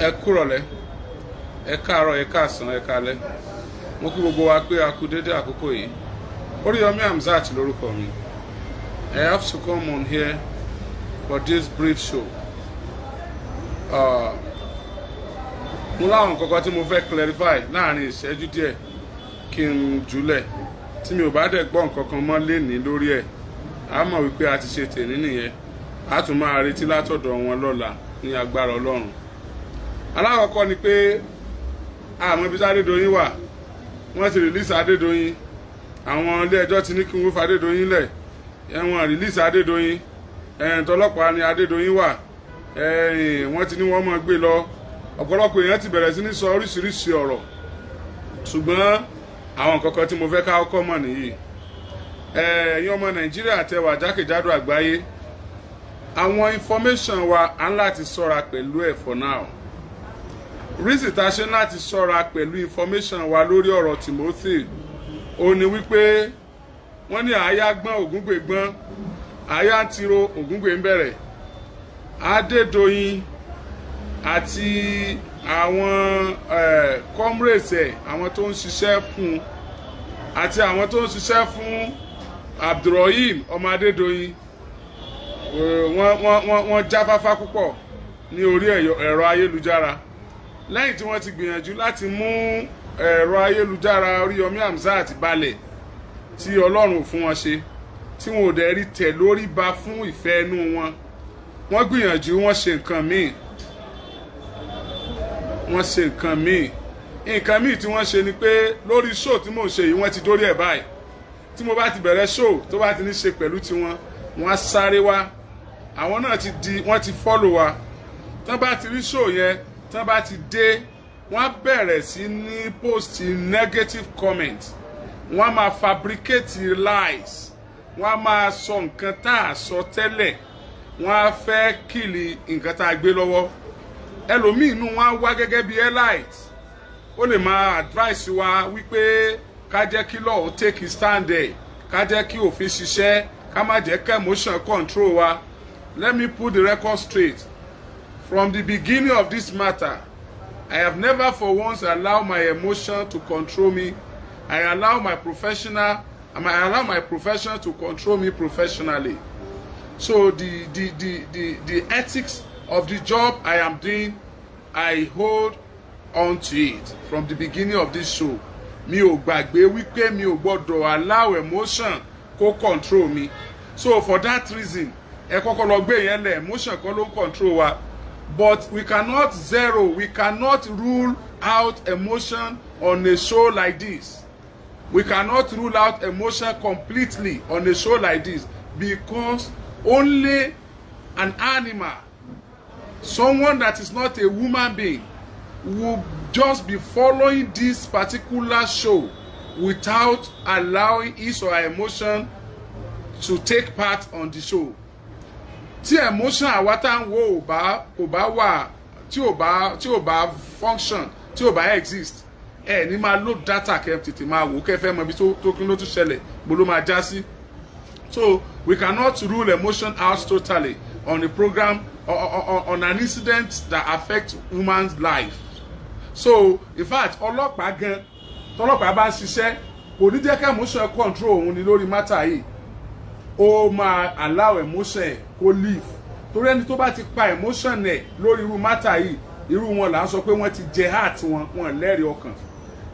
Ẹ kúrọ̀lẹ́, ẹ káàárọ̀, ẹ káàsán, ẹ káalẹ́. Mo kí gbogbo wa pé a kú dédé àkókò yìí. Oriyomi Hamzat lórúkọ mi. I have to come on here for this brief show. Mo láwọn nǹkan tí mo fẹ́ clarify láàrin ìṣẹ́jú díẹ̀ kí n jùlẹ̀. Tí mi ò bá dẹ̀ gbọ́ nǹkan kan mọ́ lénìí lórí ẹ̀, a mọ̀ wípé a ti ṣe tèmi nìyẹn. A tún máa retí látọ̀dọ̀ wọn lọ́la ní agbára Ọlọ́run. Alákọ̀ọ́kọ́ ni pé àmọ́ ibi tí Adédoyin wà, wọ́n ti release Adédoyin. Àwọn ilé ẹjọ́ ti ní kí wọ́n fa Adédoyin lẹ̀. Wọ́n release Adédoyin. Tọlọ́pàá ni Adédoyin wà. Wọ́n ti ní wọ́n máa gbé lọ. Ọ̀pọ̀lọpọ̀ èèyàn ti bẹ̀rẹ̀ sí ní sọ oríṣiríṣi ọ̀rọ̀. Ṣùgbọ́n àwọn nǹkan kan tí mo fẹ́ ká kọ́kọ́ mọ̀ nìyí. Ẹ̀yin ọmọ Nàìjíríà tẹ́ wà jákèjádò àgbáyé. Àwọn information wa à ń láti ṣọ́ra pẹ̀lú ẹ̀ for now. Reason tá ṣe láti ṣọ́ra pẹ̀lú information wa lórí ọ̀rọ̀ Timothy ó ní wípé wọ́n ní àáyá gbọ́n Ògúngbè gbọ́n, àáyá ń tiro Ògúngbè ń bẹ̀rẹ̀. Adédoyin àti àwọn comrades ẹ̀, àwọn tó ń ṣiṣẹ́ fún àti àwọn tó ń ṣiṣẹ́ fún Abdulrahim ọmọ Adédoyin wọ́n jáfáfá púpọ̀ ní orí ẹ̀rọ ayélujára. Lẹ́yìn tí wọ́n ti gbìyànjú láti mú ẹ̀rọ ayélujára Oriyomi Hamzat balẹ̀ tí Ọlọ́run ò fún wọn ṣe, tí wọn ò dẹ̀ rí tẹ̀ lórí ba fún ìfẹ́ inú wọn, wọ́n gbìyànjú, wọ́n ṣe nǹkan míì. Nǹkan míì tí wọ́n ṣe ni pé lórí show tí mò ń ṣe yìí wọ́n ti dórí ẹ̀ báyìí. Tí mo bá ti bẹ̀rẹ̀ show tó bá ti ní ṣe pẹ̀lú tiwọn, wọ́n á sáré wá. Àwọn náà wọ́n ti follow wa. Tán bá ti rí show yẹn, tán bá ti dé, wọ́n bẹ̀rẹ̀ sí ní post negative comment. Wọ́n máa fabricate lies. Wọ́n máa sọ nǹkan tá a sọ tẹ́lẹ̀. Wọ́n á fẹ́ kìlì nǹkan tá a gbé lọ́wọ́. Ẹlòmíì inú wọn á wá gẹ́gẹ́ bí elite. Ó lè máa advice wa wípé ká jẹ́ kí law ó take his stand there. Ká jẹ́ kí òfin ṣiṣẹ́. Ká má jẹ́ kí emotion control wa. Let me put the record straight. From the beginning of this matter, I have never for once allowed my emotion to control me. I allow my profession to control me professionally. So the ethics of the job I am doing, I hold on to it from the beginning of this show. Mi ò gbàgbé wípé mi ò gbọ́dọ̀ allow emotion kó control me. So for that reason, ẹ kọ́kọ́ lọ gbé yẹn lẹ̀, emotion kọ́ ló control wa. But we cannot rule out emotion on a show like this. We cannot rule out emotion completely on a show like this because only an animal, someone that is not a human being, will just be following this particular show without allowing his or her emotion to take part on the show. Tí emotion àwa tá ń wò kò bá wà, tí ò bá function, tí ò bá exist, ní máa load data kẹ́ tètè máa wò kẹ́ fẹ́ mọ̀ bí tó kí ló tún ṣẹlẹ̀ bó ló máa já sí. So we cannot rule emotion out totally on a program or on an incident that affects human's life. So in fact ọlọ́pàá gan tọ́lọ́pàá bá ṣiṣẹ́ kò ní jẹ́ kí emotion control òun ni lórí matter yìí. Ó máa allow emotion kó live. Torí ẹni tó bá ti pa emotion ẹ̀ lórí irú matter yìí, irú wọn là ń sọ pé wọ́n ti jẹ heart wọn lẹ́rìí ọkàn.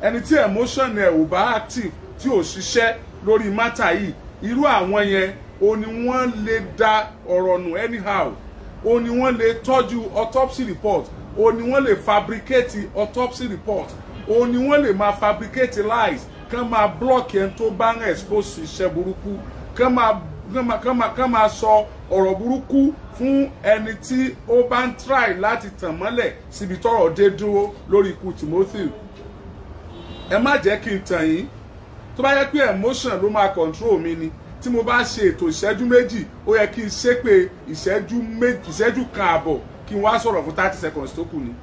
Ẹni tí emotion ẹ̀ ò bá active tí ò ṣiṣẹ́ lórí matter yìí, irú àwọn yẹn ó ní wọ́n lè dá ọ̀rọ̀ nù anyhow, ó ní wọ́n lè tọ́jú autopsy report, ó ní wọ́n lè fabricate autopsy report, ó ní wọ́n lè máa fabricate lies, kán máa block ẹni tó bá ń expose iṣẹ́ burúkú, kán máa sọ ọ̀rọ̀ burúkú fún ẹni tí ó bá ń try láti tàn mọ́lẹ̀ síbi tọ́rọ̀ dé dúró lórí ikú Timothy. Ẹ má jẹ́ kí n tàn yín, tó bá yẹ pé emotion ló máa control mi ni, tí mo bá ṣe ètò ìṣẹ́jú méjì ó yẹ kí n ṣe pé ìṣẹ́jú kan àbọ̀ kí n wá sọ̀rọ̀ fún 30 seconds tó kù ni.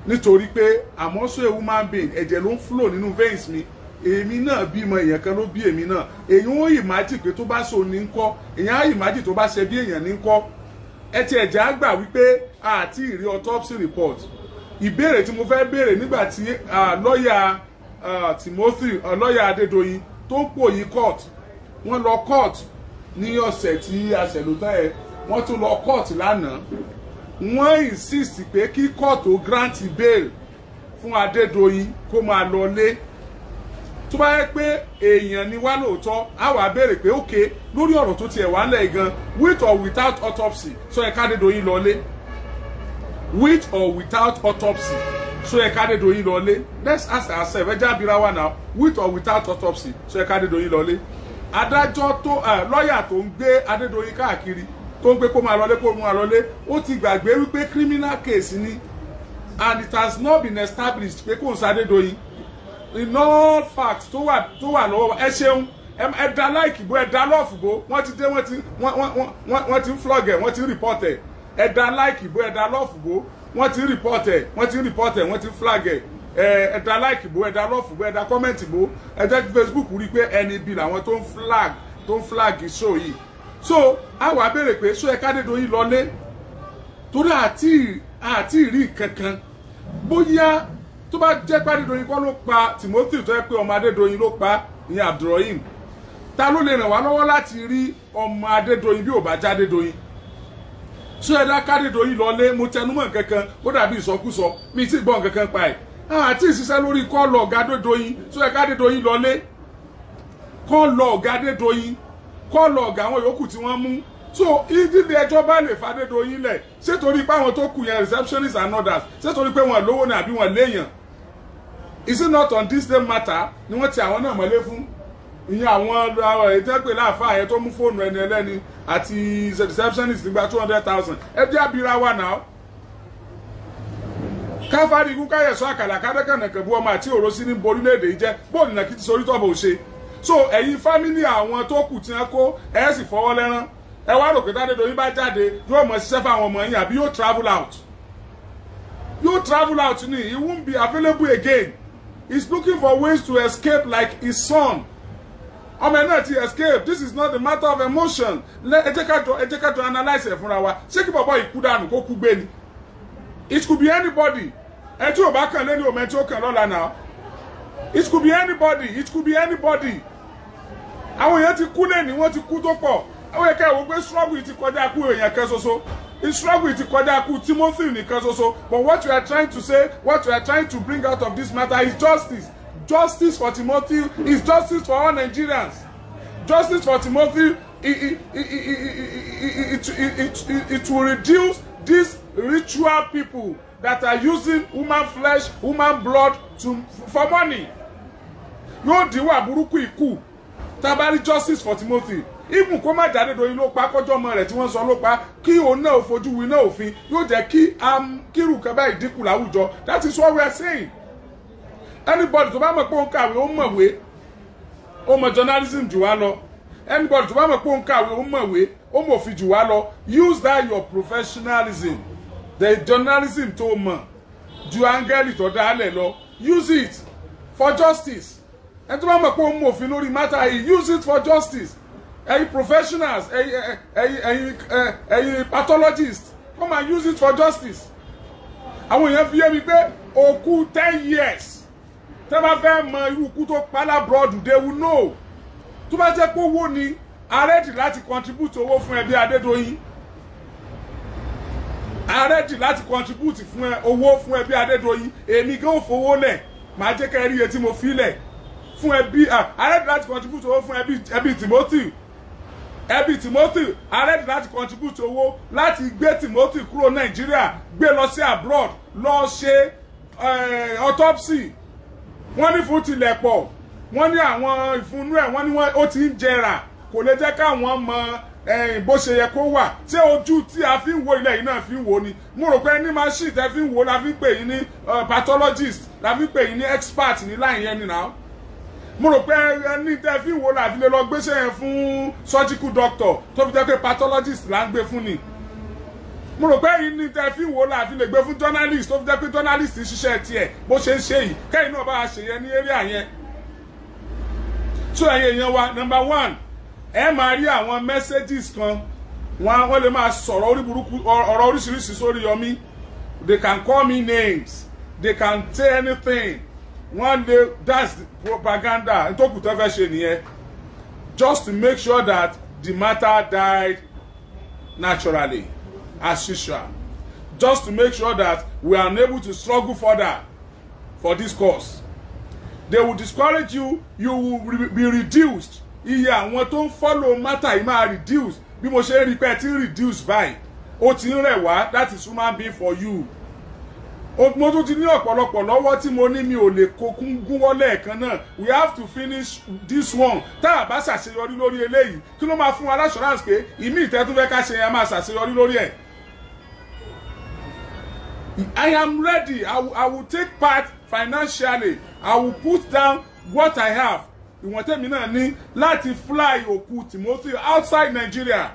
Nítorí pé I'm also a human being, ẹ̀jẹ̀ ló ń flow nínú veins mi, èmi náà bímọ, èèyàn kan ló bí èmi náà. Èyàn ó imagine pé tó bá so ní ń kọ́, èèyàn á imagine tó bá ṣe bí èèyàn ní ń kọ́. Ẹ ti ẹ̀jẹ̀ á gbà wípé àti ìrí autopsy report. Ìbéèrè tí mo fẹ́ béèrè nígbà tí lọ́ọ̀yà Timothy lọ́ọ̀yà Adédoyin tó ń pò yí court, wọ́n lọ court ní ọ̀sẹ̀ tí a ṣẹ̀lótán ẹ̀, wọ́n tún lọ court lánàá. Wọ́n insist pé kí court ó grant bail fún Adédoyin kó máa lọ lé. Tó bá yẹ pé èèyàn ni wá lóòótọ́, a wá béèrè pé okay, lórí ọ̀rọ̀ tó tiẹ̀ wá ńlẹ̀ gan, with or without autopsy, so ẹ ká Adédoyin lọ lé. With or without autopsy, so ẹ ká Adédoyin lọ lé. Let's ask ourselves, ẹ já bira wa now, with or without autopsy, so ẹ ká Adédoyin lọ lé. Adájọ́ tó lọ́ọ̀yà tó ń gbé Adédoyin káàkiri, tó ń gbé kó máa lọlé kó máa lọlé, ó ti gbàgbé wípé criminal case ni, and it has not been established pé kò ń sa Adédoyin. In all facts tó wà lọ́wọ́ ẹ ṣeun, ẹ dá like bó, ẹ dá love bó, wọ́n ti dé wọ́n ti ń flog ẹ̀, wọ́n ti ń report ẹ̀. Ẹ dá like bó, ẹ dá love bó, wọ́n ti ń report ẹ̀, wọ́n ti ń flag ẹ̀. Ẹ dá like bó, ẹ dá love bó, ẹ dá comment bó, ẹ jẹ́ kí Facebook rí pé ẹni bí làwọn tó ń flag show yìí. So a wá béèrè pé so ẹ ká Adédoyin lọlé torí àti rí kankan bóyá tó bá jẹ́ pé Adédoyin kọ́ ló pa Timothy, tó yẹ pé ọmọ Adédoyin ló pa ní Abdulrahim, ta ló lè ràn wá lọ́wọ́ láti rí ọmọ Adédoyin bí ò bá já Adédoyin? So ẹ dá ká Adédoyin lọlé, mo tẹnumọ́ kankan ó dàbí ìsọkúsọ, mi ti gbọ́ kankan pa ẹ̀. Àti ìṣiṣẹ́ lórí kọ́ lọ ọ̀gá Adédoyin, so ẹ ká Adédoyin lọlé, kọ́ lọ ọ̀gá Adédoyin, kọ́ lọ ọ̀gá àwọn yòókù tí wọ́n mú. So ìdílé ẹjọ́ bá lè fa Adédoyin lẹ̀, ṣé torí pé àwọn tó kù yẹn receptionists and others, ṣé torí pé wọ́n lówó ni àbí wọ́n léèyàn? Is it not on this same matter ni wọ́n ti àwọn náà mọ́lé fún? Ìyẹn àwọn ìtẹ́pẹ́ láàfáà yẹn tó mú fóònù ẹni ẹlẹ́ni àti receptionist nígbà 200,000. Ẹ jẹ́ abira wa náà. Káfárí ikú káyẹ̀sọ́ àkàlà kádẹ́kànnà kẹ̀bú ọmọ àti òró sí ní borílẹ̀-èdè yìí jẹ́ bóòlù náà kí ti sorí tọ́bọ̀ ṣe. So ẹ̀yin fámílì àwọn tó kù tí wọ́n kó ẹ̀ sì fọwọ́ lẹ́rán. Ẹ wá rò pé Adédoyin bá jáde yóò mọ̀ ṣiṣẹ́ fáwọn ọmọ yín àbí yóò travel out. Yóò travel out ni, he won't be available again. He's looking for ways to escape like his son. Ọmọ ẹ̀ náà ti escape. This is not a matter of emotion. Ẹ jẹ́ ká jọ analyse ẹ̀ fúnra wa. Ṣé kí bàbá ikú dànù kó kú gbé ni? It could be anybody. Ẹ tí ò bá kàn lé ní òmẹ tí ó kàn lọ́la náà. It could be anybody. It could be anybody. Àwọn èèyàn ti kú lẹ́ni, wọ́n ti kú tó pọ̀. Àwọn èèyàn kẹ́wọ́ pé struggle ti kọjá kú èèyàn kan ṣoṣo. Struggle ti kọjá kú Timothy nìkan ṣoṣo. But what you are trying to say, what you are trying to bring out of this matter is justice. Justice for Timothy is justice for all Nigerians. Justice for Timothy, it will reduce these ritual people that are using human flesh, human blood for money. Yóò díwà burúkú ikú. Tabari justice for Timothy. Even kó má jáde Adédoyin ló pa kọjọ́ ọmọ rẹ̀ tí wọ́n sọ ló pa kí òun náà fojú winá òfin yóò jẹ́ kí kírù kan báyìí dínkù láwùjọ. That is what we are saying. anybody tó bá mọ̀ pé ó ń kàwé ó mọ̀wé ó mọ̀ journalism jù wá lọ anybody tó bá mọ̀ pé ó ń kàwé ó mọ̀wé ó mọ̀fin jù wá lọ use that your professionalism the journalism tó mọ̀ ju áńgẹ́lì tó dálẹ̀ lọ use it for justice ẹni tó bá mọ̀ pé ó mọ̀fin lórí matter yìí use it for justice ẹ̀yin professionals ẹ̀yin pathologists come and use it for justice àwọn èèyàn fi yé mi pé òkú 10 years tẹ́ bá fẹ́ mọ irú ikú tó pa lábúrọ̀dù they will know tó bá jẹ́ pé owó ni arẹ́dì láti contribute owó fún ẹbí Adédoyin arẹ́dì láti contribute fún owó fún ẹbí Adédoyin èmi gan ò fowó lẹ̀ màá jẹ́ kẹ́ rí iye tí mo fi lẹ̀ fún ẹbí arẹ́dì láti contribute owó fún ẹbí Timothy arẹ́dì láti contribute owó láti gbé Timothy kúrò Nàìjíríà gbé lọ sí abroad lọ ṣe autopsy wọ́n ní fún tilẹ̀ pọ̀ wọ́n ní àwọn ìfúnnú ẹ̀ wọ́n ní ó ti ń jẹrà kò lè jẹ́ káwọn mọ bó ṣe yẹ kó wà tí ojú tí a fi ń wo ilẹ̀ yìí náà fi ń wo ni mo rò pé ní machine tẹ́ fi ń wo la fi ń pè yín ní pathologist la fi ń pè yín ní expert ní láì yẹn nìyà mo rò pé ní tẹ́ fi ń wo la fi lè lọ gbéṣẹ́ yẹn fún surgical doctor tó fi jẹ́ pé pathologist là ń gbé fún ni mo rò pé yìí ní tẹ́ fi ń wo la fi lè gbé fún journalist tó fi jẹ́ pé journalist ń ṣiṣẹ́ tiẹ̀ bó ṣe ń ṣe yìí kẹ́yìn náà bá a ṣe yẹn ní area yẹn so ẹ̀yin èèyàn wa number 1 ẹ máa rí àwọn messages kan wọ́n lè máa sọ̀rọ̀ orí burúkú ọ̀rọ̀ oríṣiríṣi sórí Yomi they can call me names they can say anything wọ́n lè that's the propaganda nítòkù tó fẹ́ ṣe nìyẹn just to make sure that the matter died naturally as usual just to make sure that we are unable to struggle further for this cause they will discourage you you will be reduced iye àwọn tó ń follow matter yìí máa reduce bí mo ṣe rí pé ti ń reduce by ó ti ń rẹ̀ wá that is human being for you mo tún ti ní ọ̀pọ̀lọpọ̀ lọ́wọ́ tí mo ní mi ò lè kokún gúnwọ́ lẹ́ẹ̀kan náà we have to finish this one tá a bá ṣàṣeyọrí lórí eléyìí kí ló máa fún wa assurance pé ìmí ìtẹ́túfẹ́ ká ṣe yẹn máa ṣàṣeyọrí lórí ẹ̀. I am ready. I will take part financially. I will put down what I have. Ìwọ̀n tèmi náà ní láti fly òkú Timothy outside Nigeria.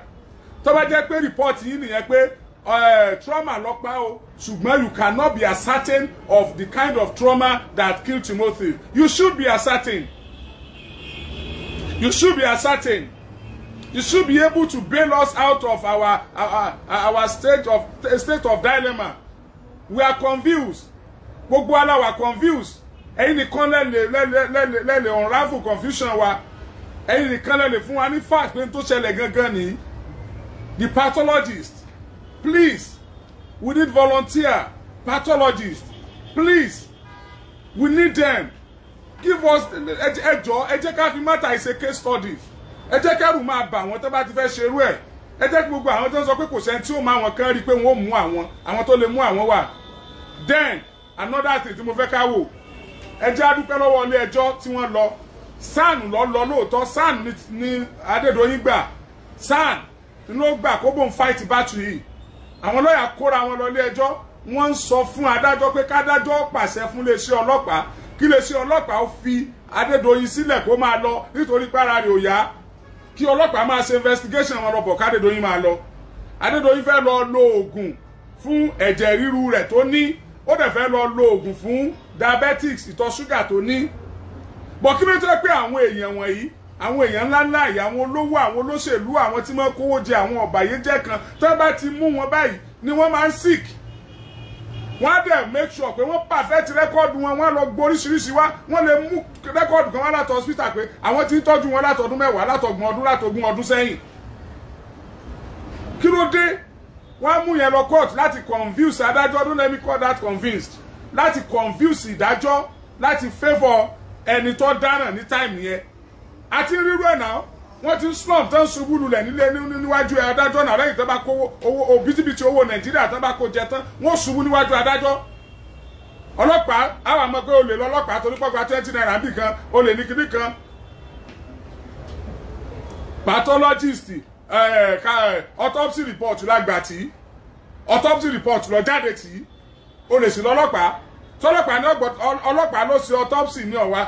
Tó bá jẹ́ pé report yìí nìyẹn pé trauma ló pa o ṣùgbọ́n you cannot be certain of the kind of trauma that killed Timothy. You should be certain. You should be certain. You should be able to bail us out of our state of dilemma. We are confused. Gbogbo ala wa confused. Ẹ̀yin nìkan lè unravel confusion wa. Ẹ̀yin nìkan lè fún wa ní fact pé tó ṣẹlẹ̀ gangan ni. The pathologist, please, we need volunteer pathologists. Please, we need them. Give us ẹ jẹ́ ká fi matter is a case study. Ẹ jẹ́ kẹ́rù máa bà wọ́n tó bá ti fẹ́ ṣerú ẹ̀. Ẹ jẹ́ kí gbogbo àwọn tó ń sọ pé kò sẹ́ni tí ó máa wọn kan rí pé wọ́n mú àwọn tó lè mú àwọn wà. Then another thing tí mo fẹ́ ká wò ẹ jẹ́ a dúpẹ́ lọ́wọ́ ilé ẹjọ́ tí wọ́n lọ SAN lọ lóòótọ́ SAN ní Adédoyin gbà SAN ló gbà kó bóun fight battle yìí àwọn lọ́ọ̀yà kóra wọn lọ ilé ẹjọ́ wọ́n ń sọ fún adájọ́ pé kádájọ́ pàṣẹ fún iléeṣẹ́ ọlọ́pàá kí iléeṣẹ́ ọlọ́pàá ó fi Adédoyin sílẹ̀ kó máa lọ nítorí pára rẹ̀ ò yá kí ọlọ́pàá máa ṣe investigation wọn lọ bọ̀ kádédoyin máa lọ Adédoyin fẹ́ lọ lo oògùn fún ẹ̀jẹ̀ ríru rẹ̀ tó ní ó dẹ̀ fẹ́ lọ lo oògùn fún diabetics ìtọ̀ ṣúgà tó ní bọ̀ kí ló tẹ́ pé àwọn èèyàn wọ̀nyí àwọn èèyàn ńláńlá yìí àwọn olówó àwọn olóṣèlú àwọn tí wọ́n kówó jẹ àwọn ọ̀bàyéjẹ́ kan tó bá ti mú wọn báyìí ni wọ́n máa ń sick wọ́n á dẹ̀ make sure pé wọ́n perfect rẹ́kọ́ọ̀dù wọn wọ́n á lọ gbóríṣiríṣi wá wọ́n lè mú rẹ́kọ́ọ̀dù kan wá látọ̀ hospital pé àwọn tí ń tọ́jú wọn látọdún mẹ́wàá látọgbọ̀n ọdún sẹ́yìn kí ló dé wọ́n á mú yẹn lọ court láti confuse adájọ́ don't let me call that convinced láti confuse ìdájọ́ láti favour ẹni tó dáràn ní time yẹn àti rírú ẹ̀ náà wọ́n ti slump tán ṣubú lulẹ̀ níwájú adájọ́ náà lẹ́yìn tó bá kó owó òbítíbitì owó Nàìjíríà tó bá kó jẹ tán wọ́n ṣubú níwájú adájọ́ ọlọ́pàá àwọn àmọ́ pé olè lọ́lọ́pàá torí pọ́gbà 20 naira bì kan olè ní kíní kan pathologist autopsy report lágbà tí autopsy report lọ jáde tí olè sí lọ́lọ́pàá sọlọ́pàá ní ọlọ́pàá ló ṣe autopsy ní ọ̀wá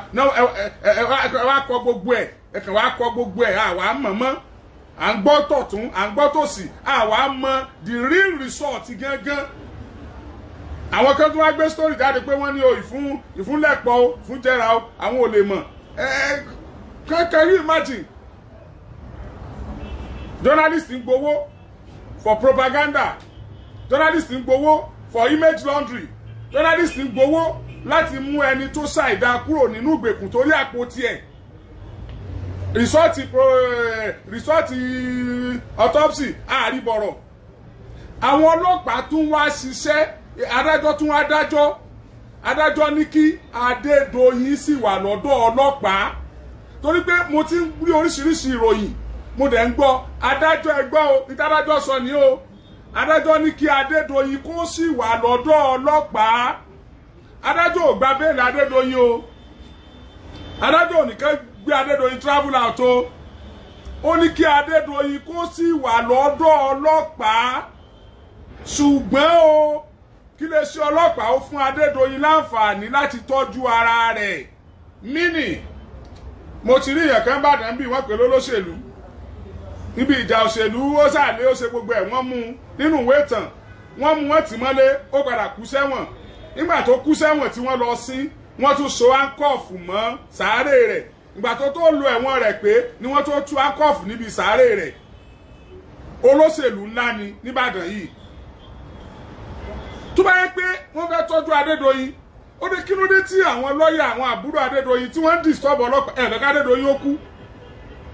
ẹ wá kọ gbogbo ẹ̀ ẹ kàn wá kọ gbogbo ẹ̀ àwa mọ̀mọ́ à ń gbọ́ tọ̀tún à ń gbọ́ tòsì àwa mọ the real result gangan. Àwọn kan tó wá gbé story jáde pé wọ́n ní o ìfúnlẹ̀pọ̀ o ìfúnjẹra o àwọn ò lè mọ̀ can you imagine journalist ń gbowó for propaganda, journalist ń gbowó for image laundry, journalist ń gbowó láti mú ẹni tó ṣàìdá kúrò nínú ìgbèkùn torí àpò tiẹ̀. Rìsọ́ọ̀tì autopsy àríbọ̀rọ̀. Àwọn ọlọ́pàá tún wá ṣiṣẹ́, adájọ́ tún wá dájọ́. Adájọ́ ní kí Adédoyin sì wà lọ́dọ̀ ọlọ́pàá. Torí pé mo ti ń rí oríṣiríṣi ìròyìn, mo dẹ̀ ń gbọ́, adájọ́ ẹgbọ́ o, ìtadájọ́ sọ ní o. Adájọ́ ní kí Adédoyin kó sì wà lọ́dọ̀ ọlọ́pàá. Adájọ́ ò gba béèlì Adédoyin o. Adájọ́ ò ní kẹ́ gbé Adédoyin travel out o. Ó ní kí Adédoyin kó sì wà lọ́dọ̀ ọlọ́pàá. Ṣùgbọ́n o, kí lè ṣe ọlọ́pàá ó fún Adédoyin láǹfààní láti tọ́jú ara rẹ̀. Mínì, mo ti rí èèyàn kan bàdàn bí wọ́n pè lólóṣèlú. Níbi ìjà òṣèlú ó sàlé ó ṣe gbogbo ẹ̀ wọ́n mú nínú ìwé ìtàn. Wọ́n mú wọ́n tì mọ́lé, ó padà kú sẹ́wọ̀n. Nígbà tó kú sẹ́wọ̀n tí wọ́n lọ sí, wọ́n tún so áńkọ́ọ̀fù mọ́ sàárè rẹ̀. Ìgbà tó lo ẹ̀wọ̀n rẹ̀ pé ni wọ́n tó tú áńkọ́ọ̀fù níbi sàárè rẹ̀. Olóṣèlú ńlá ni níbàdàn yìí. Tó bá yẹ pé wọ́n fẹ́ tọ́jú Adédoyin, ó ní kí ló dé tí àwọn lọ́ọ̀yà àwọn àbúrò Adédoyin tí wọ́n ń disturb ọlọ́pàá ẹ̀fẹ̀ká Adédoyin ó kú.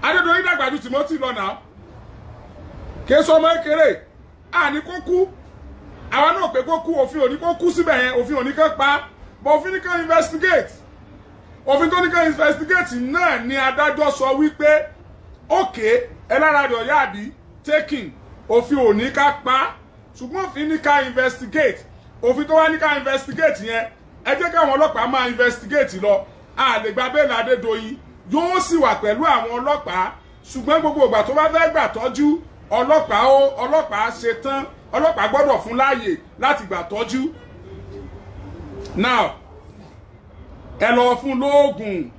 Adédoyin dàgbà ju Timothy lọ náà. Kì í sọ ọmọ kékeré, àní kó kú. Àwa náà pé kó kú, òfin ò ní kó kú síbẹ̀ yẹn, òfin ò ní kó pa, but òfin ní kó investigate. Òfin tó ní kó investigate náà ni adájọ́ sọ wípé okay, ẹ lára rẹ̀ ọ̀yá àbí taking, òfin ò ní ká pa, ṣùgbọ́n òfin ní ká investigate. Òfin tó wá ní ká investigate yẹn, ẹ jẹ́ káwọn ọlọ́pàá máa investigate lọ. A lè gba béèlì Adédoyin, yóò sì wà pẹ̀lú àwọn ọlọ́pàá, ṣùgbọ́n gbogbo ìgbà tó bá fẹ́ gbà tọ́jú ọlọ́pàá ṣe tán, ọlọ́pàá gbọ́dọ̀ fún láàyè láti gbà tọ́jú. Now, ẹ lọ fún lóògùn.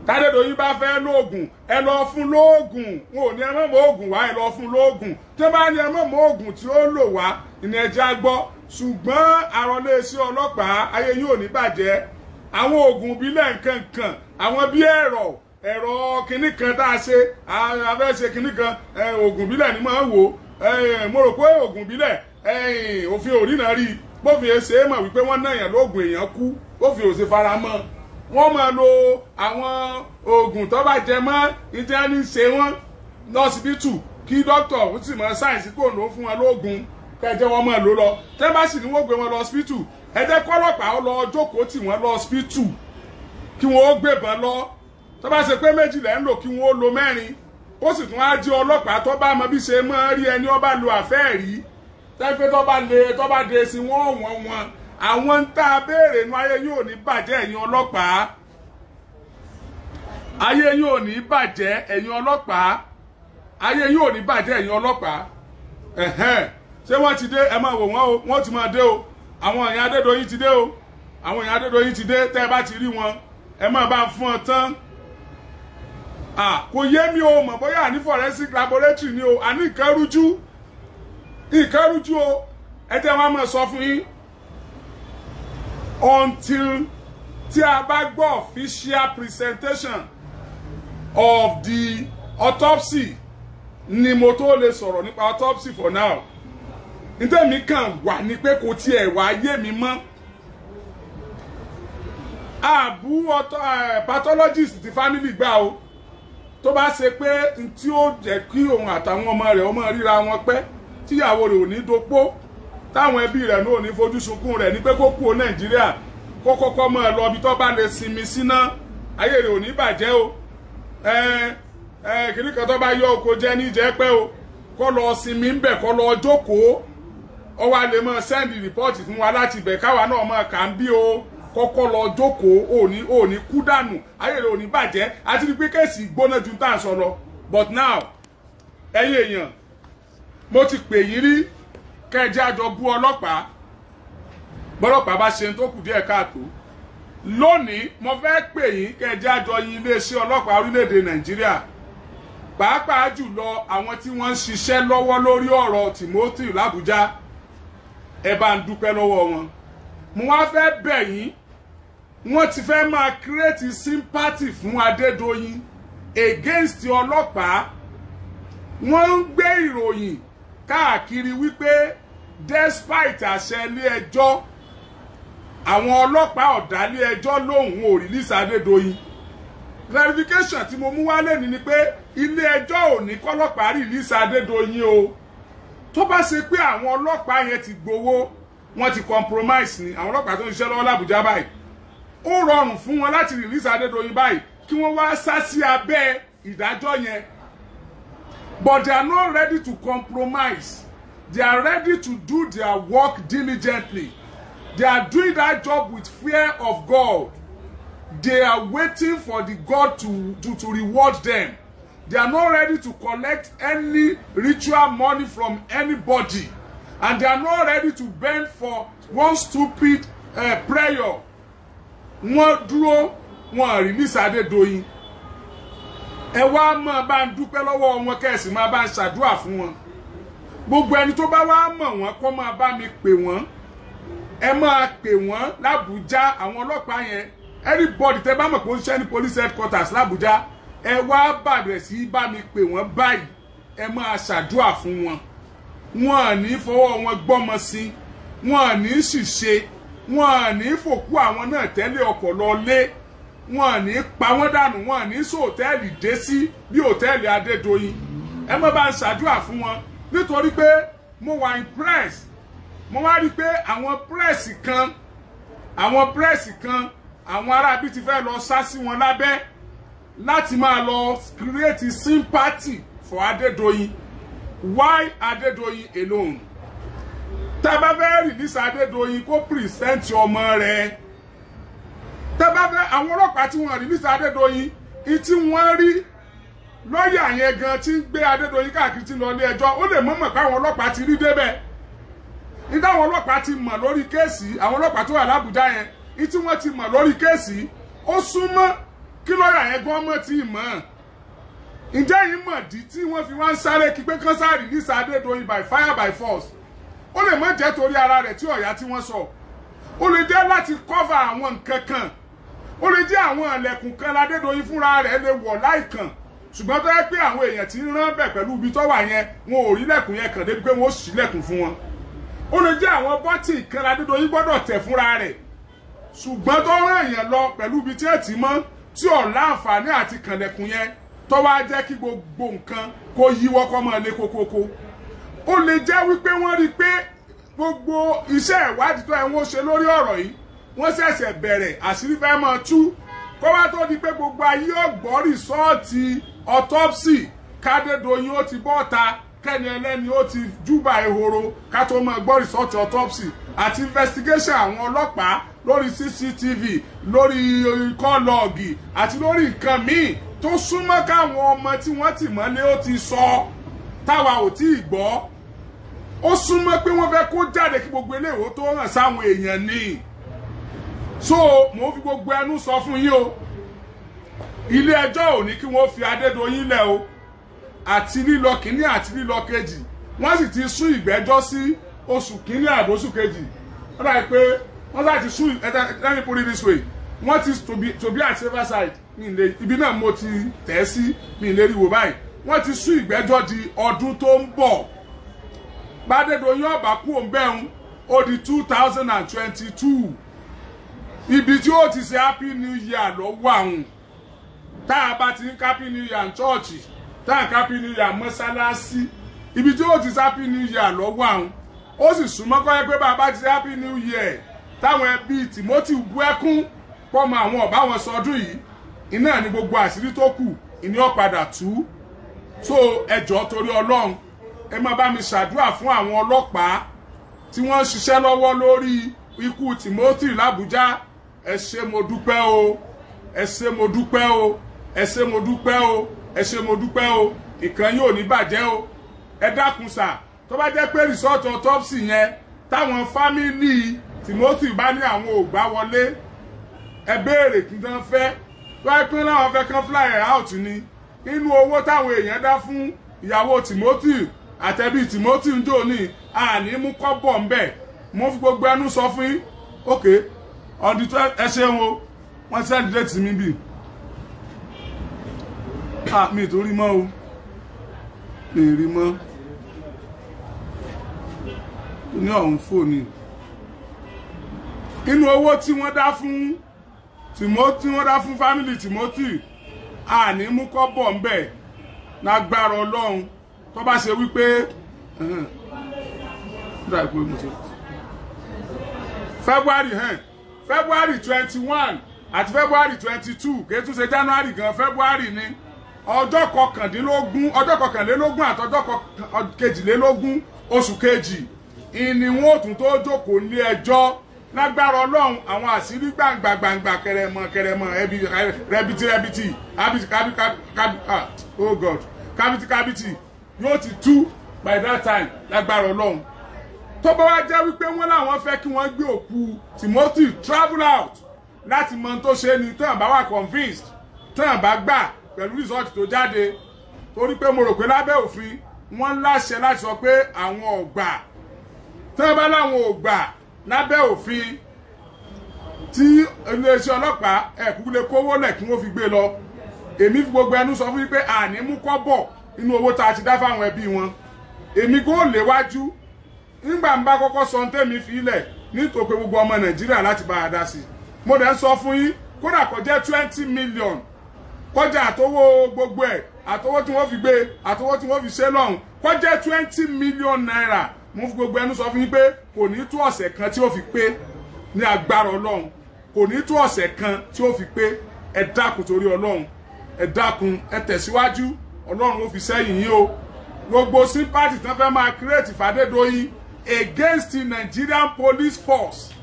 Tádédoyin bá fẹ́ lóògùn, ẹ lọ fún lóògùn. Wọn ò ní ẹ má mọ òògùn wá, ẹ lọ fún lóògùn. Tí wọ́n bá ní ẹ má mọ òògùn tí ó lò wá, ìní ẹja gbọ́. Ṣùgbọ́n àrọ̀lẹ́sí ọlọ́pàá ayé yóò ní bàjẹ́. Àwọn òògùn ìbílẹ̀ nǹkan àwọn bí ẹ̀rọ kìnnì kan tá a ṣe, afẹ́ ṣe kìnnì kan, òògùn ìbílẹ̀ ni máa ń wò. Mo rò pé òògùn ìbílẹ̀ òfin ò rí náà rí. Bófin ṣe é mọ̀ wípé wọ́n náà yàn lóògùn èèyàn kú, bófin ò ṣe fara mọ́. Wọ́n máa lo àwọn oògùn tó bá jẹ mọ́ ìjẹ́ ní ṣe wọ́n lọ́sibítù kí dókítà ó sì mọ sáyẹ̀nsì kò ló fún wọn lóògùn kẹjẹ wọn máa lò lọ. Tẹ́ bá sì ní wọ́n gbé wọn lọ hospital, ẹ jẹ́ kọ́lọ́pàá ó lọ jókòó tì wọ́n lọ hospital kí wọ́n ó gbébọn lọ. Tó bá ṣe pé méjì lẹ́ ń lò kí wọ́n ó lo mẹ́rin. Ó sì tún á jẹ́ ọlọ́pàá tó bá mọ bí ṣe máa rí ẹni ó bá lo àfẹ́ẹ̀rí. Tẹ́ pé tó bá dé sí wọ́n. Àwọn ń tá a béèrè nu ayé yóò ní bàjẹ́ ẹ̀yin ọlọ́pàá. Ayé yóò ní bàjẹ́ ẹ̀yin ọlọ́pàá. Ayé yóò ní bàjẹ́ ẹ̀yin ọlọ́pàá. Ṣé wọ́n ti dé? Ẹ máa wò wọ́n o, wọ́n ti máa dé o. Àwọn èèyàn Adédoyin ti dé o. Àwọn èèyàn Adédoyin ti dé, tẹ́ ẹ bá ti rí wọn, ẹ máa bá fún ọ tán. Kò yé mi o, mọ̀ bóyá ní forensic laboratory ni o, àní ìkẹ́rújú o. Ẹ jẹ́ wọn máa sọ fún yín. Until tí a bá gbọ́ official presentation of the autopsy ni mo tó lè sọ̀rọ̀ nípa autopsy for now. Ntẹ́mi kàn wà ní pé kò tiẹ̀ wá yé mi mọ́. Àbú pathologist ti family gbà o. Tó bá ṣe pé tí ó jẹ́ kí òun àtàwọn ọmọ rẹ̀ ọmọ ríra wọn pẹ́ tíyàwó rẹ̀ ò ní dopó. Táwọn ẹbí rẹ̀ náà ò ní fojú sunkún rẹ̀ ní pé kó kú o Nàìjíríà kó kọ́kọ́ mọ́ ẹ lọ ibi tó bá lè sinmi síná ayé rẹ̀ ò ní bàjẹ́ o. Kìnnì kan tó bá yọ oko jẹ́ ní jẹ́ pẹ́ o kó lọ sinmi ń bẹ̀ kó lọ jókòó. Ó wá lè mọ send report fún wa láti ibẹ̀ káwa náà mọ̀ kà ń bí o kọ́kọ́ lọ jókòó ò ní kú dànù ayé rẹ̀ ò ní bàjẹ́ àti ní pé kéèsì gbóná ju tá à ń sọ lọ. But now ẹ̀yin èèyàn mo ti pè yín rí kẹjẹ àjọ bú ọlọ́pàá bọ́lọ́pàá bá ṣe tó kù díẹ̀ káàtó lónìí mo fẹ́ pè yín kẹjẹ́ àjọ yín iléeṣẹ́ ọlọ́pàá orílẹ̀-èdè Nàìjíríà pàápàá jùlọ àwọn tí wọ́n ń ṣiṣẹ́ lọ́wọ́ lórí ọ̀rọ̀ Timothy l'Abuja ẹ bá ń dúpẹ́ lọ́wọ́ wọn. mo wá fẹ́ bẹ̀ yín wọ́n ti fẹ́ máa create sympathy fún Adédoyin against ọlọ́pàá. wọ́n ń gbé ìròyìn káàkiri wípé despite àṣẹ ilé ẹjọ́ àwọn ọlọ́pàá ọ̀dálé ẹjọ́ lóhùn ò release Adédoyin. verification tí mo mú wálé ni pé ilé ẹjọ́ ò ní kọ́lọ́pàá release Adédoyin o. tó bá ṣe pé àwọn ọlọ́pàá yẹn ti gbowó wọ́n ti compromise ni àwọn ọlọ́pàá tó ń ṣiṣẹ́ lọ́wọ́ l'Abuja báyìí ó rọrùn fún wọn láti release Adédoyin báyìí kí wọ́n wá sá sí abẹ́ ìdájọ́ yẹn. But they are not ready to compromise. They are ready to do their work diligently. They are doing that job with fear of God. They are waiting for the God to reward them. They are not ready to collect any ritual money from anybody. And they are not ready to bend for one stupid prayer. Wọ́n dúró, wọ́n release Adédoyin. Ẹ wá máa bá ń dúpẹ́ lọ́wọ́ wọn kẹ́sì máa bá ń ṣàdúrà fún wọn. Gbogbo ẹni tó bá wá mọ̀ wọ́n kó máa bá mi pè wọ́n. Ẹ máa pè wọ́n l'Abuja àwọn ọlọ́pàá yẹn. Anybody tẹ́ bá mọ̀ pé ó ń ṣe ní police headquarters l'Abuja. Ẹ wá bàbẹ̀ sí bá mi pè wọ́n báyìí. Ẹ máa ṣàdúrà fún wọn. Wọn ò ní fọwọ́ wọn gbọ́mọ sí. Wọn ò ní ṣìṣe. Wọn ò ní fòkú àwọn náà tẹ́lẹ̀ ọkọ̀ lọ lé. Wọn ní pa wọ́n dànù wọn ní sọ hòtẹ́ẹ̀lì dé sí bí hòtẹ́ẹ̀lì Adédoyin. Ẹ má bá ń ṣàdúrà fún wọn nítorí pé mo wà impressed. Mo wá rí pé àwọn press kan àwọn arábí ti fẹ́ lọ sá sí wọn lábẹ́ láti máa lọ create sympathy for Adédoyin. Why Adédoyin alone? Tá bá fẹ́ release Adédoyin kó present ọmọ rẹ̀. Tẹ́bàfẹ́ àwọn ọlọ́pàá tí wọ́n release Adédoyin tí wọ́n rí lọ́ọ̀yà yẹn gan tí ń gbé Adédoyin káàkiri tí lọ ilé ẹjọ́ ó lè mọ̀mọ̀ pé àwọn ọlọ́pàá ti rí débẹ̀. Nígbà àwọn ọlọ́pàá ti mọ̀ lórí kéèsì àwọn ọlọ́pàá tó wà l'Abuja yẹn tí wọ́n ti mọ̀ lórí kéèsì ó súnmọ́ kí lọ́ọ̀yà yẹn gan mọ̀ tí mọ̀. Ǹjẹ́ yìí mọ̀ dí tí wọ́n fi wá ń sáré kí pé kán sá release Adédoyin by fire by force? Ó lè má jẹ́ torí ara rẹ̀ tí ọ̀yá tí wọ́n sọ. Ó lè jẹ́ láti cover àwọn nǹkan kan. Ó lè jẹ́ àwọn àlẹ̀kùn kan l'Adédoyin fúnra rẹ̀ lè wọ̀ láìkàn ṣùgbọ́n tó yẹ pé àwọn èèyàn tí ń rán bẹ̀ pẹ̀lú ibi tó wà yẹn wọn ò rí lẹ̀kùn yẹn kàn débi pé wọ́n ó ṣí lẹ̀kùn fún wọn. Ó lè jẹ́ àwọn bọ́tì kan l'Adédoyin gbọ́dọ̀ tẹ̀ fúnra rẹ̀ ṣùgbọ́n tó rán èèyàn lọ pẹ̀lú ibi tí ẹ̀ tí mọ́ tí ò láǹfààní àti kànlẹ̀kùn yẹn tó wá jẹ́ kí gbogbo nǹkan kó yíwọ́ kó máa lé kókókó. Ó lè jẹ́ wípé wọ́n rí pé gbogbo iṣẹ́ ìwádìí tó ẹ̀ wọ́n ṣe lórí ọ̀rọ̀ yìí wọ́n ṣẹ̀ṣẹ̀ bẹ̀rẹ̀ àṣírí fẹ́ máa tú kó wá tó di pé gbogbo ayé ó gbọ́ rìsọ́ọ̀tì autopsy k'Adédoyin ó ti bọ́ta kẹ́ni ẹlẹ́ni ó ti júbà ehoro ká tó máa gbọ́ rìsọ́ọ̀tì autopsy àti investigation àwọn ọlọ́pàá lórí CCTV lórí call log àti lórí nǹkan míì tó súnmọ́ káwọn ọmọ tí wọ́n tì mọ́lé ó ti sọ táwa ò tí ì gbọ́. Ó súnmọ́ pé wọ́n fẹ́ kó jáde kí gbogbo eléwo tó hàn sáwọn èèyàn ni. So mo fi gbogbo ẹnu sọ fún yín o ilé ẹjọ́ ò ní kí wọ́n fi Adédoyin lẹ̀ o àti lílọ kìíní àti lílọ kejì wọ́n sì ti sún ìgbẹ́jọ́ sí oṣù kìíní àbóṣù kejì wọ́n dà pé wọ́n láti sún let me put it this way wọ́n ti to be at safer side ibi náà mo ti tẹ̀ sí mi lè rí wò báyìí wọ́n ti sún ìgbẹ́jọ́ di ọdún tó ń bọ̀ Adédoyin ọba kú òǹbẹ̀hún ó di 2022 ibi tí ó ti ṣe happy new year lọ́wọ́ àwọn tá a bá ti ń happy new year ní chọ́ọ̀chì tá a happy new year mọ́sálásí ibi tí ó ti ṣe happy new year lọ́wọ́ àwọn ó sì súnmọ́ kọ́ ẹ pé bàbá ti ṣe happy new year táwọn ẹbí Timothy bú ẹkún pọ́mọ àwọn ọ̀bá wọn sọdún yìí iná ní gbogbo àṣírí tó kù ìní ọ̀padà tú. So ẹjọ́ torí Ọlọ́run ẹ má bá mi ṣàdúrà fún àwọn ọlọ́pàá tí wọ́n ń ṣiṣẹ́ lọ́wọ́ lórí ikú Timothy l'Abuja. Ẹ ṣé mo dúpẹ́ o ẹ ṣé mo dúpẹ́ o ẹ ṣé mo dúpẹ́ o ẹ ṣé mo dúpẹ́ o ìkan yóò ní bàjẹ́ o. Ẹ dákun sà tó bá jẹ́ pé result autopsy yẹn táwọn fámìlì Timothy bá ní àwọn ò gbà wọlé ẹ béèrè kí tán fẹ́ wá pín láwọn fẹ́ kán fly out ni nínú owó táwọn èèyàn dá fún ìyàwó Timothy àtẹ̀bí Timothy ń jò ní àní mú kọ́bọ̀ ń bẹ̀ mo fi gbogbo ẹnu sọ fún yín okay on the 12 ẹ ṣeun o wọ́n send date mi bí mi tó rí mọ́ o mi rí mọ́ ní ọ̀hún fóònù inú owó tí wọ́n dá fún Timothy wọ́n dá fún family Timothy àní mú kọ́bọ̀ ń bẹ̀ lágbára Ọlọ́run tó bá ṣe wípé February 21 àti February 22 kétù ṣe January gan February ni ọjọ́ kọkànlélógún àti ọjọ́ kejìlélógún oṣù kejì ìní wọn ò tún tó jókòó ní ẹjọ́ lágbára Ọlọ́run àwọn àṣírí gbàǹgbàǹgbà kẹrẹmọ rẹbìtì oh God kábìtì yóò ti tú by that time lágbára Ọlọ́run tó bá wá jẹ́ wípé wọ́n láwọn fẹ́ kí wọ́n gbé òkú Timothy travel out láti mọ tó ṣe ni tán bá wà convinced tán bá gbà pẹ̀lú result tó jáde torí pé mo rò pé lábẹ́ òfin wọ́n láṣẹ láti sọ pé àwọn ò gbà tán bá láwọn ò gbà lábẹ́ òfin tí iléeṣẹ́ ọlọ́pàá ẹ̀kú lè kówó lẹ̀ kí wọ́n fi gbé lọ èmi fi gbogbo ẹnu sọ fún yín pé àní mú kọ́bọ̀ inú owó tá a ti dá fáwọn ẹbí wọn èmi kò léwájú nígbà ń bá kọ́kọ́ sọ tẹ́mi fi ilẹ̀ nítorí pé gbogbo ọmọ Nàìjíríà láti bá a dá sí mo dẹ̀ ń sọ fún yín kódà kó jẹ́ 20 million kọjá àtọwọ́ gbogbo ẹ̀ àtọwọ́ tí wọ́n fi gbé àtọwọ́ tí wọ́n fi ṣe lọ́hùn kó jẹ́ 20 million naira mo fi gbogbo ẹnu sọ fún yín pé kò ní tó ọ̀sẹ̀ kan tí ó fi pé ní agbára Ọlọ́run kò ní tó ọ̀sẹ̀ kan tí ó fi pé ẹ dákun torí Ọlọ́run ẹ dákun ẹ tẹ̀síwájú Ọlọ́run ó fi sẹ́yìn yín o gbogbo sympathy tán fẹ́ máa create f'Adédoyin against the Nigerian police force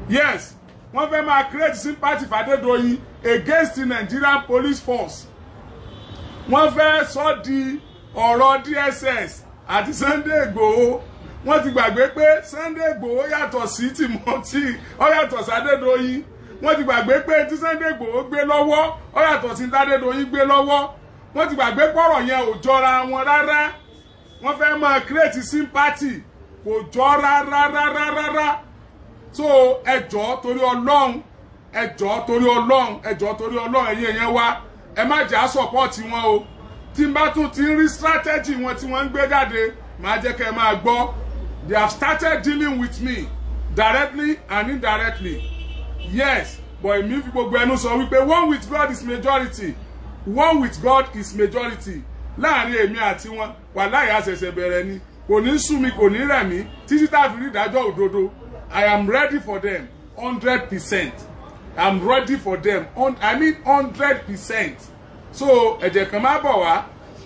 yes wọ́n fẹ́ máa create sympathy f'Adédoyin against the Nigerian police force wọ́n fẹ́ sọ di ọ̀rọ̀ DSS àti Sunday Igboho wọ́n ti gbàgbé pé Sunday Igboho yàtọ̀ sí Timothy ó yàtọ̀ sí Adédoyin wọ́n ti gbàgbé pé tí Sunday Igboho gbé lọ́wọ́ ó yàtọ̀ sí Adédoyin gbé lọ́wọ́ wọ́n ti gbàgbé pọ̀rọ̀ yẹn ò jọra wọn rárá wọ́n fẹ́ máa create sympathy kò jọ rárá so ẹjọ́ torí Ọlọ́run ẹjọ́ torí Ọlọ́run ẹjọ́ torí Ọlọ́run ẹ̀yin èèyàn wa ẹ má jà support wọn o tí n bá tún ti rí strategy wọn tí wọ́n ń gbé jáde máa jẹ́ kẹ́ máa gbọ́ they have started dealing with me directly and indirectly yes but èmi fi gbogbo ẹnu sọ wípé one with God is majority one with God is majority láàrin èmi àti wọn wàláhì àṣẹ̀ṣẹ̀ bẹ̀rẹ̀ ni kò ní sú mi kò ní rẹ̀ mí títí tá a fi rí ìdájọ́ òdodo I am ready for them 100%. I'm ready for them I mean 100%. So ẹ̀jẹ̀ kan máa bọ̀ wá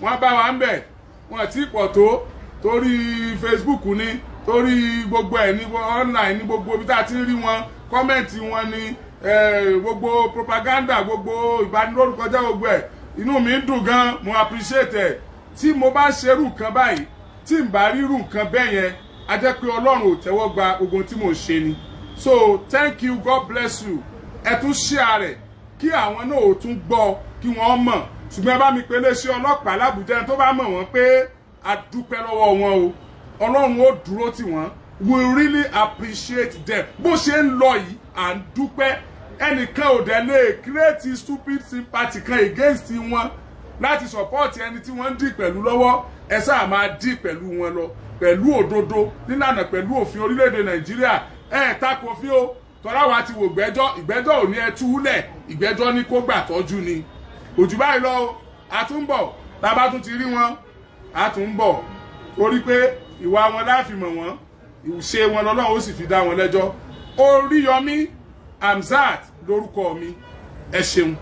wọ́n bá wa ń bẹ̀ wọ́n ti pọ̀ tó torí Facebook ní torí gbogbo ẹ̀ ní online ní gbogbo ibi tá a ti rí wọn kọ́mẹ̀ntì wọn ní gbogbo propaganda gbogbo ìbanilórúkọjá gbogbo ẹ̀ inú mi dùn gan mo appreciate ẹ̀ tí mo bá ṣerú nǹkan báyìí tí n bá rírú nǹkan bẹ́ẹ̀ yẹn a jẹ́ pé Ọlọ́run ò tẹ́wọ́ gba gbogbo tí mo ṣe ni so thank you God bless you ẹ tún share rẹ̀ kí àwọn náà ò tún gbọ́ kí wọ́n mọ̀ ṣùgbọ́n ẹ bá mi pé iléeṣẹ́ ọlọ́pàá l'Àbújá tó bá mọ̀ wọ́n pé a dúpẹ́ lọ́wọ́ wọn o Ọlọ́run ó dúró tì wọ́n we really appreciate them bó ṣe ń lọ yìí à ń dúpẹ́ ẹnìkan ò dẹ̀ lè create stupid sympathy kan against wọn láti support ẹni tí wọ́n ń dì pẹ̀lú lọ́wọ́ ẹ sáà máa dì pẹ̀lú wọn lọ pẹ̀lú òdodo nílànà pẹ̀lú òfin orílẹ̀-èdè Nàìjíríà tako fi o tọ́lá wa ti wò ìgbẹ́jọ́ ò ní ẹ túlẹ̀ ìgbẹ́jọ́ ní kó gbà tọ́jú ni òjò báyìí lọ àtúnbọ̀ tá bá tún ti rí wọn àtúnbọ̀ torí pé ìwà wọn láfi mọ̀ wọ́n ìṣe wọn lọ́lọ́run ó sì fi dá wọn lẹ́jọ́ Oríyọmí Hamzat lórúkọ mi ẹ ṣeun.